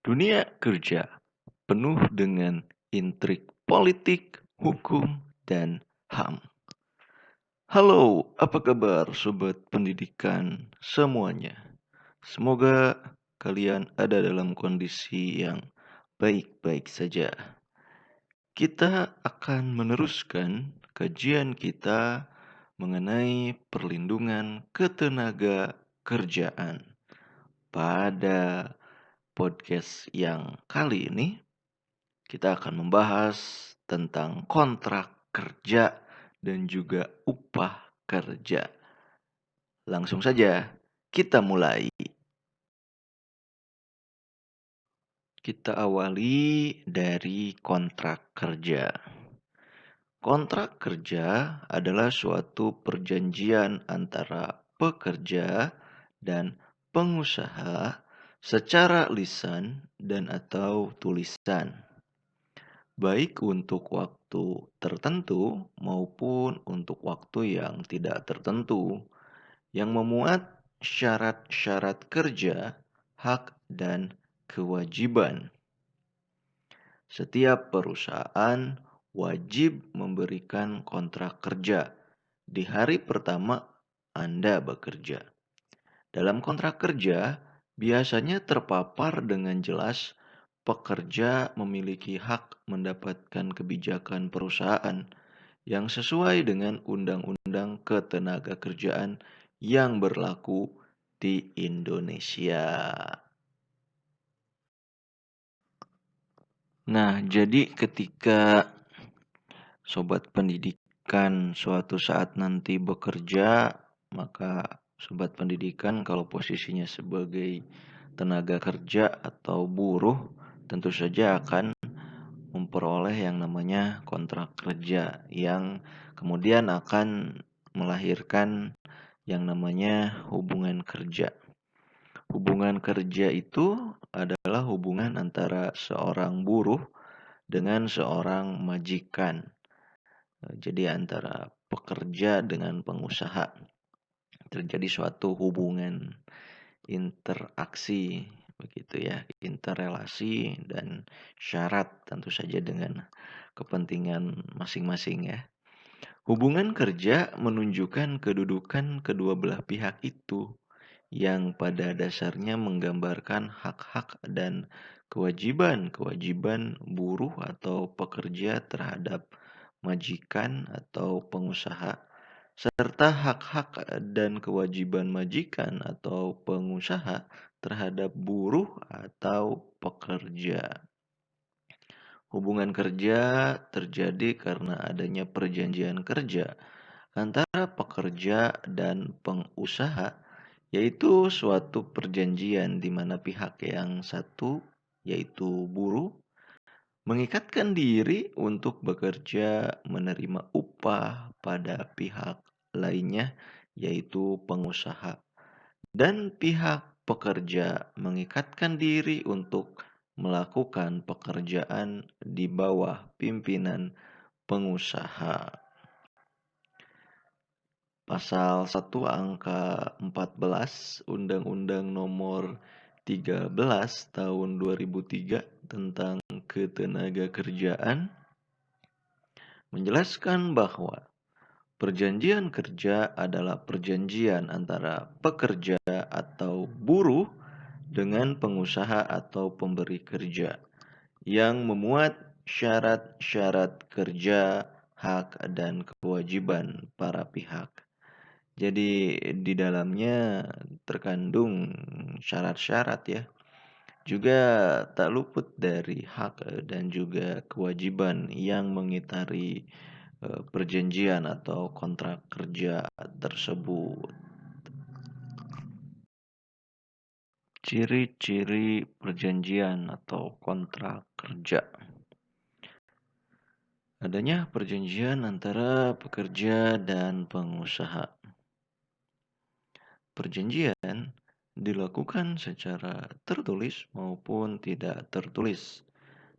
Dunia kerja penuh dengan intrik politik, hukum, dan HAM. Halo, apa kabar sobat pendidikan semuanya? Semoga kalian ada dalam kondisi yang baik-baik saja. Kita akan meneruskan kajian kita mengenai perlindungan ketenaga kerjaan. Pada podcast yang kali ini kita akan membahas tentang kontrak kerja dan juga upah kerja. Langsung saja kita mulai. Kita awali dari kontrak kerja. Kontrak kerja adalah suatu perjanjian antara pekerja dan pengusaha secara lisan dan atau tulisan, baik untuk waktu tertentu maupun untuk waktu yang tidak tertentu, yang memuat syarat-syarat kerja, hak, dan kewajiban. Setiap perusahaan wajib memberikan kontrak kerja di hari pertama Anda bekerja. Dalam kontrak kerja, biasanya terpapar dengan jelas pekerja memiliki hak mendapatkan kebijakan perusahaan yang sesuai dengan Undang-Undang Ketenagakerjaan yang berlaku di Indonesia. Nah, jadi ketika sobat pendidikan suatu saat nanti bekerja, maka sobat pendidikan kalau posisinya sebagai tenaga kerja atau buruh tentu saja akan memperoleh yang namanya kontrak kerja yang kemudian akan melahirkan yang namanya hubungan kerja. Hubungan kerja itu adalah hubungan antara seorang buruh dengan seorang majikan. Jadi antara pekerja dengan pengusaha terjadi suatu hubungan interaksi begitu ya, interrelasi dan syarat tentu saja dengan kepentingan masing-masing ya. Hubungan kerja menunjukkan kedudukan kedua belah pihak itu yang pada dasarnya menggambarkan hak-hak dan kewajiban-kewajiban buruh atau pekerja terhadap majikan atau pengusaha, serta hak-hak dan kewajiban majikan atau pengusaha terhadap buruh atau pekerja. Hubungan kerja terjadi karena adanya perjanjian kerja antara pekerja dan pengusaha, yaitu suatu perjanjian di mana pihak yang satu, yaitu buruh, mengikatkan diri untuk bekerja menerima upah pada pihak lainnya, yaitu pengusaha. Dan pihak pekerja mengikatkan diri untuk melakukan pekerjaan di bawah pimpinan pengusaha. Pasal 1 angka 14 Undang-Undang Nomor 13 Tahun 2003 tentang Ketenagakerjaan menjelaskan bahwa perjanjian kerja adalah perjanjian antara pekerja atau buruh dengan pengusaha atau pemberi kerja yang memuat syarat-syarat kerja, hak, dan kewajiban para pihak. Jadi di dalamnya terkandung syarat-syarat ya. Juga tak luput dari hak dan juga kewajiban yang mengitari perjanjian atau kontrak kerja tersebut. Ciri-ciri perjanjian atau kontrak kerja. Adanya perjanjian antara pekerja dan pengusaha. Perjanjian dilakukan secara tertulis maupun tidak tertulis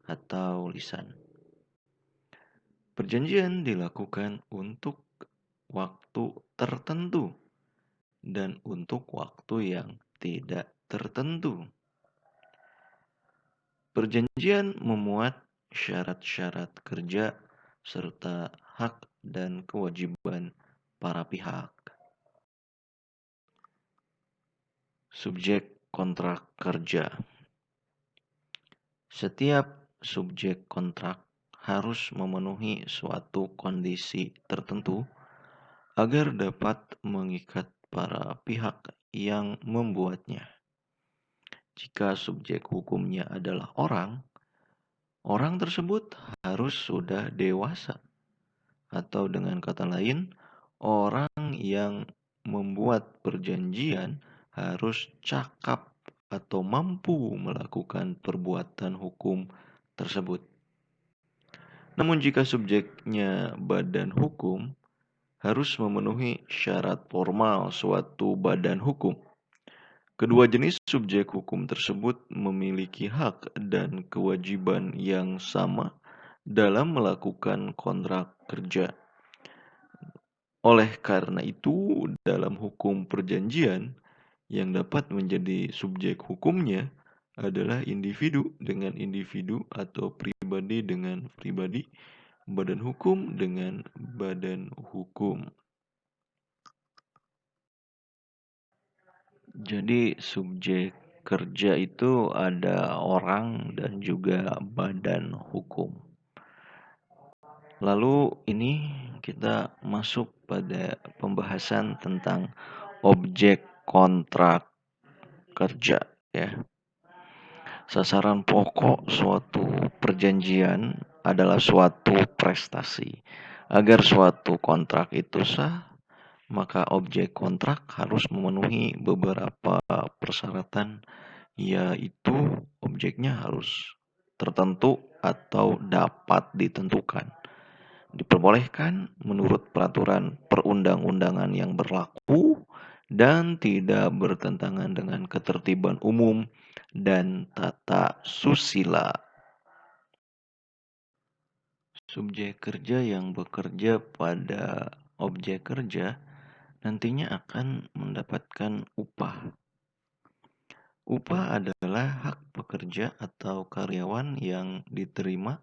atau lisan. Perjanjian dilakukan untuk waktu tertentu dan untuk waktu yang tidak tertentu. Perjanjian memuat syarat-syarat kerja serta hak dan kewajiban para pihak. Subjek kontrak kerja. Setiap subjek kontrak harus memenuhi suatu kondisi tertentu agar dapat mengikat para pihak yang membuatnya. Jika subjek hukumnya adalah orang tersebut harus sudah dewasa, atau dengan kata lain, orang yang membuat perjanjian harus cakap atau mampu melakukan perbuatan hukum tersebut. Namun jika subjeknya badan hukum, harus memenuhi syarat formal suatu badan hukum. Kedua jenis subjek hukum tersebut memiliki hak dan kewajiban yang sama dalam melakukan kontrak kerja. Oleh karena itu, dalam hukum perjanjian, yang dapat menjadi subjek hukumnya adalah individu dengan individu atau pribadi dengan pribadi, badan hukum dengan badan hukum. Jadi subjek kerja itu ada orang dan juga badan hukum. Lalu ini kita masuk pada pembahasan tentang objek kontrak kerja ya. Sasaran pokok suatu perjanjian adalah suatu prestasi. Agar suatu kontrak itu sah, maka objek kontrak harus memenuhi beberapa persyaratan, yaitu objeknya harus tertentu atau dapat ditentukan. Diperbolehkan menurut peraturan perundang-undangan yang berlaku dan tidak bertentangan dengan ketertiban umum dan tata susila. Subjek kerja yang bekerja pada objek kerja nantinya akan mendapatkan upah. Upah adalah hak pekerja atau karyawan yang diterima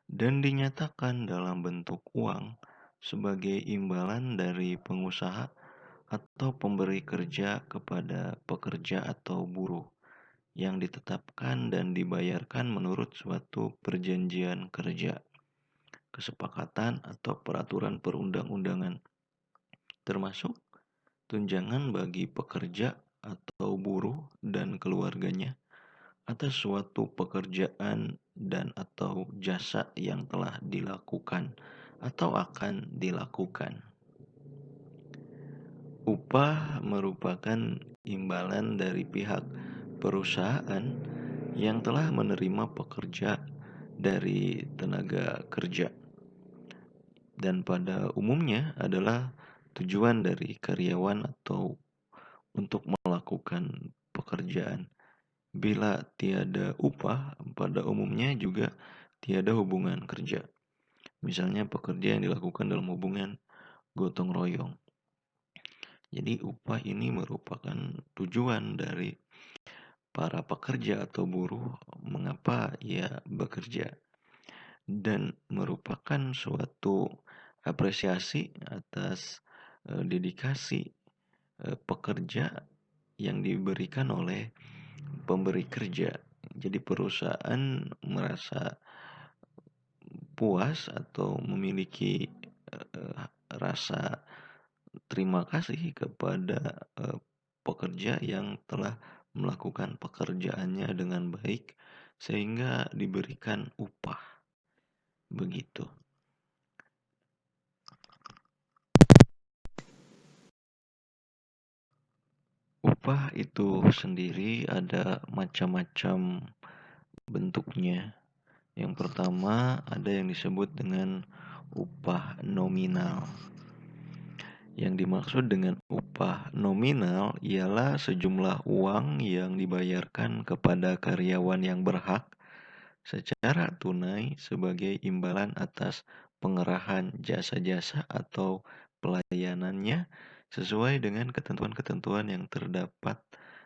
dan dinyatakan dalam bentuk uang sebagai imbalan dari pengusaha atau pemberi kerja kepada pekerja atau buruh yang ditetapkan dan dibayarkan menurut suatu perjanjian kerja, kesepakatan atau peraturan perundang-undangan, termasuk tunjangan bagi pekerja atau buruh dan keluarganya atas suatu pekerjaan dan atau jasa yang telah dilakukan atau akan dilakukan. Upah merupakan imbalan dari pihak perusahaan yang telah menerima pekerja dari tenaga kerja dan pada umumnya adalah tujuan dari karyawan atau untuk melakukan pekerjaan. Bila tiada upah, pada umumnya juga tiada hubungan kerja. Misalnya pekerja yang dilakukan dalam hubungan gotong royong. Jadi upah ini merupakan tujuan dari para pekerja atau buruh mengapa ia bekerja dan merupakan suatu apresiasi atas dedikasi pekerja yang diberikan oleh pemberi kerja. Jadi perusahaan merasa puas atau memiliki rasa terima kasih kepada pekerja yang telah melakukan pekerjaannya dengan baik sehingga diberikan upah. Begitu. Upah itu sendiri ada macam-macam bentuknya. Yang pertama ada yang disebut dengan upah nominal. Yang dimaksud dengan upah nominal ialah sejumlah uang yang dibayarkan kepada karyawan yang berhak secara tunai sebagai imbalan atas pengerahan jasa-jasa atau pelayanannya sesuai dengan ketentuan-ketentuan yang terdapat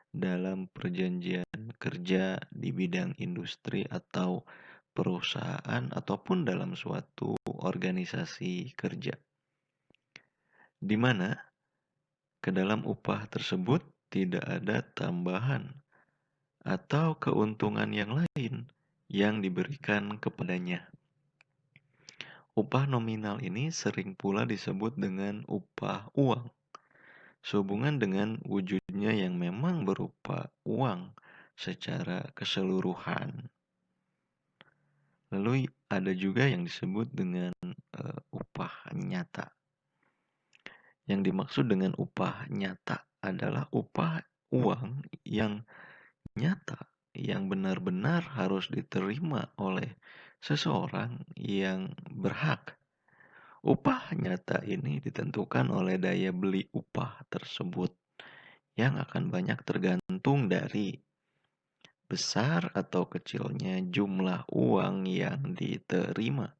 dalam perjanjian kerja di bidang industri atau perusahaan ataupun dalam suatu organisasi kerja, di mana ke dalam upah tersebut tidak ada tambahan atau keuntungan yang lain yang diberikan kepadanya. Upah nominal ini sering pula disebut dengan upah uang, sehubungan dengan wujudnya yang memang berupa uang secara keseluruhan. Lalu ada juga yang disebut dengan upah nyata. Yang dimaksud dengan upah nyata adalah upah uang yang nyata, yang benar-benar harus diterima oleh seseorang yang berhak. Upah nyata ini ditentukan oleh daya beli upah tersebut yang akan banyak tergantung dari besar atau kecilnya jumlah uang yang diterima.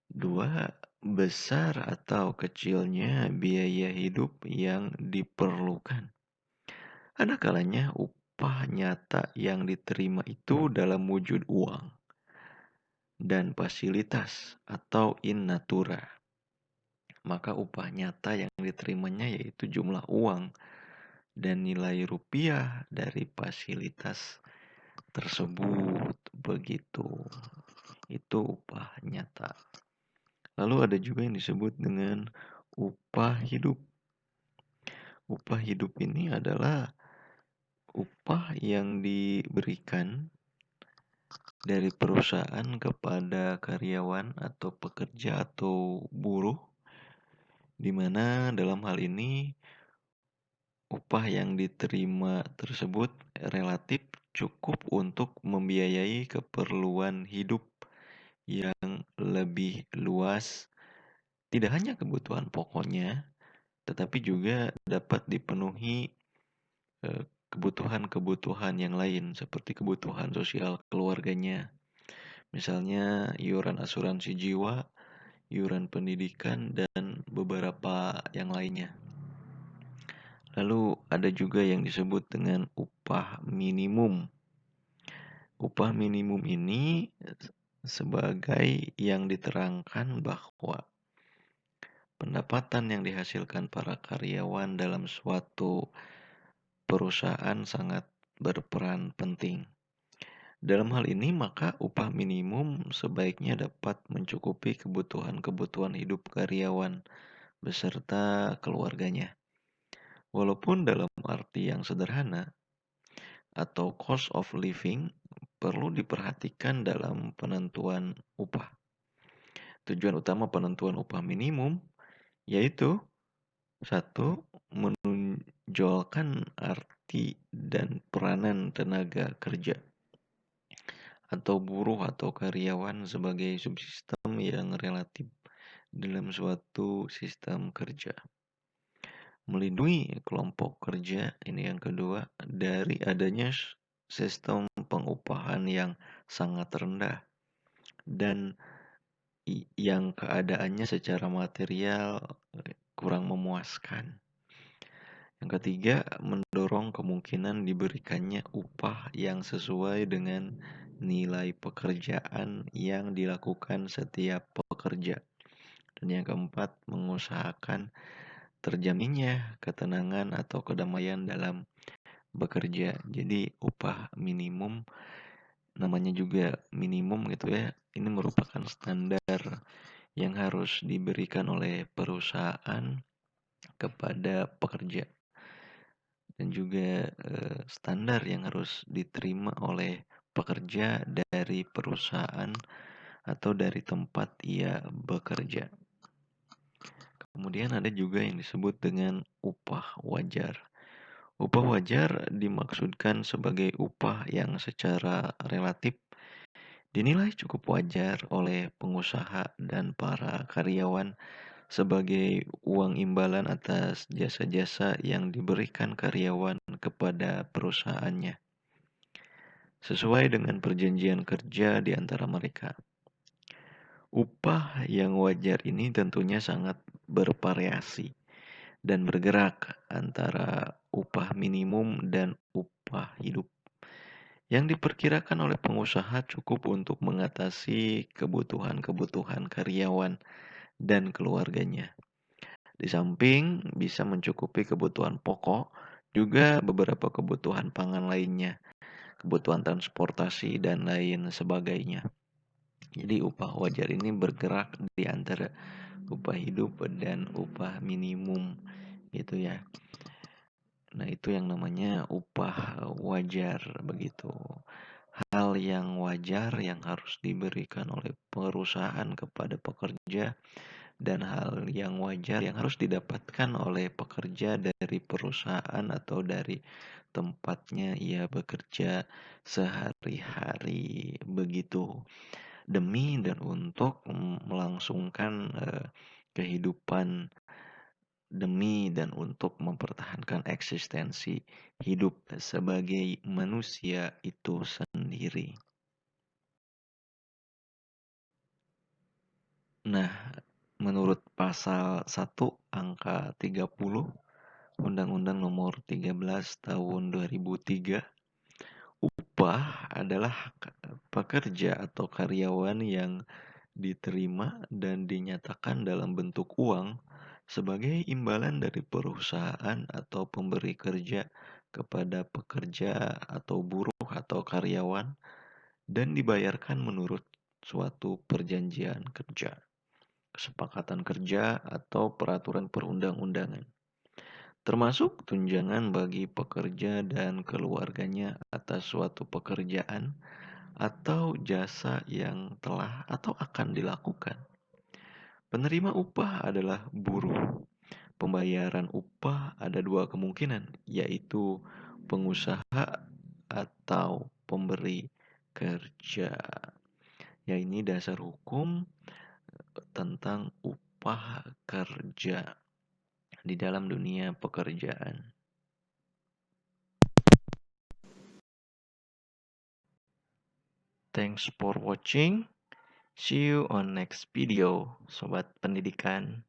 Dua, besar atau kecilnya biaya hidup yang diperlukan. Ada kalanya upah nyata yang diterima itu dalam wujud uang dan fasilitas atau in natura. Maka upah nyata yang diterimanya yaitu jumlah uang dan nilai rupiah dari fasilitas tersebut. Begitu. Itu upah nyata. Lalu ada juga yang disebut dengan upah hidup. Upah hidup ini adalah upah yang diberikan dari perusahaan kepada karyawan atau pekerja atau buruh, di mana dalam hal ini upah yang diterima tersebut relatif cukup untuk membiayai keperluan hidup yang lebih luas, tidak hanya kebutuhan pokoknya, tetapi juga dapat dipenuhi kebutuhan-kebutuhan yang lain seperti kebutuhan sosial keluarganya. Misalnya iuran asuransi jiwa, iuran pendidikan, dan beberapa yang lainnya. Lalu ada juga yang disebut dengan upah minimum. Upah minimum ini sebagai yang diterangkan bahwa pendapatan yang dihasilkan para karyawan dalam suatu perusahaan sangat berperan penting. Dalam hal ini, maka upah minimum sebaiknya dapat mencukupi kebutuhan-kebutuhan hidup karyawan beserta keluarganya. Walaupun dalam arti yang sederhana atau cost of living perlu diperhatikan dalam penentuan upah. Tujuan utama penentuan upah minimum yaitu satu, menonjolkan arti dan peranan tenaga kerja atau buruh atau karyawan sebagai subsistem yang relatif dalam suatu sistem kerja. Melindungi kelompok kerja, ini yang kedua, dari adanya sistem pengupahan yang sangat rendah dan yang keadaannya secara material kurang memuaskan. Yang ketiga, mendorong kemungkinan diberikannya upah yang sesuai dengan nilai pekerjaan yang dilakukan setiap pekerja. Dan yang keempat, mengusahakan terjaminnya ketenangan atau kedamaian dalam bekerja. Jadi upah minimum namanya juga minimum gitu ya. Ini merupakan standar yang harus diberikan oleh perusahaan kepada pekerja. Dan juga standar yang harus diterima oleh pekerja dari perusahaan atau dari tempat ia bekerja. Kemudian ada juga yang disebut dengan upah wajar. Upah wajar dimaksudkan sebagai upah yang secara relatif dinilai cukup wajar oleh pengusaha dan para karyawan sebagai uang imbalan atas jasa-jasa yang diberikan karyawan kepada perusahaannya, sesuai dengan perjanjian kerja di antara mereka. Upah yang wajar ini tentunya sangat bervariasi dan bergerak antara upah minimum dan upah hidup yang diperkirakan oleh pengusaha cukup untuk mengatasi kebutuhan-kebutuhan karyawan dan keluarganya. Di samping bisa mencukupi kebutuhan pokok, juga beberapa kebutuhan pangan lainnya, kebutuhan transportasi dan lain sebagainya. Jadi upah wajar ini bergerak di antara upah hidup dan upah minimum gitu ya. Nah, itu yang namanya upah wajar begitu. Hal yang wajar yang harus diberikan oleh perusahaan kepada pekerja dan hal yang wajar yang harus didapatkan oleh pekerja dari perusahaan atau dari tempatnya ia bekerja sehari-hari begitu. Demi dan untuk melangsungkan kehidupan demi dan untuk mempertahankan eksistensi hidup sebagai manusia itu sendiri. Nah, menurut pasal 1 angka 30 Undang-Undang Nomor 13 Tahun 2003, upah adalah pekerja atau karyawan yang diterima dan dinyatakan dalam bentuk uang sebagai imbalan dari perusahaan atau pemberi kerja kepada pekerja atau buruh atau karyawan dan dibayarkan menurut suatu perjanjian kerja, kesepakatan kerja atau peraturan perundang-undangan, termasuk tunjangan bagi pekerja dan keluarganya atas suatu pekerjaan atau jasa yang telah atau akan dilakukan. Penerima upah adalah buruh. Pembayaran upah ada dua kemungkinan, yaitu pengusaha atau pemberi kerja. Ya, ini dasar hukum tentang upah kerja di dalam dunia pekerjaan. Thanks for watching. See you on next video, Sobat Pendidikan.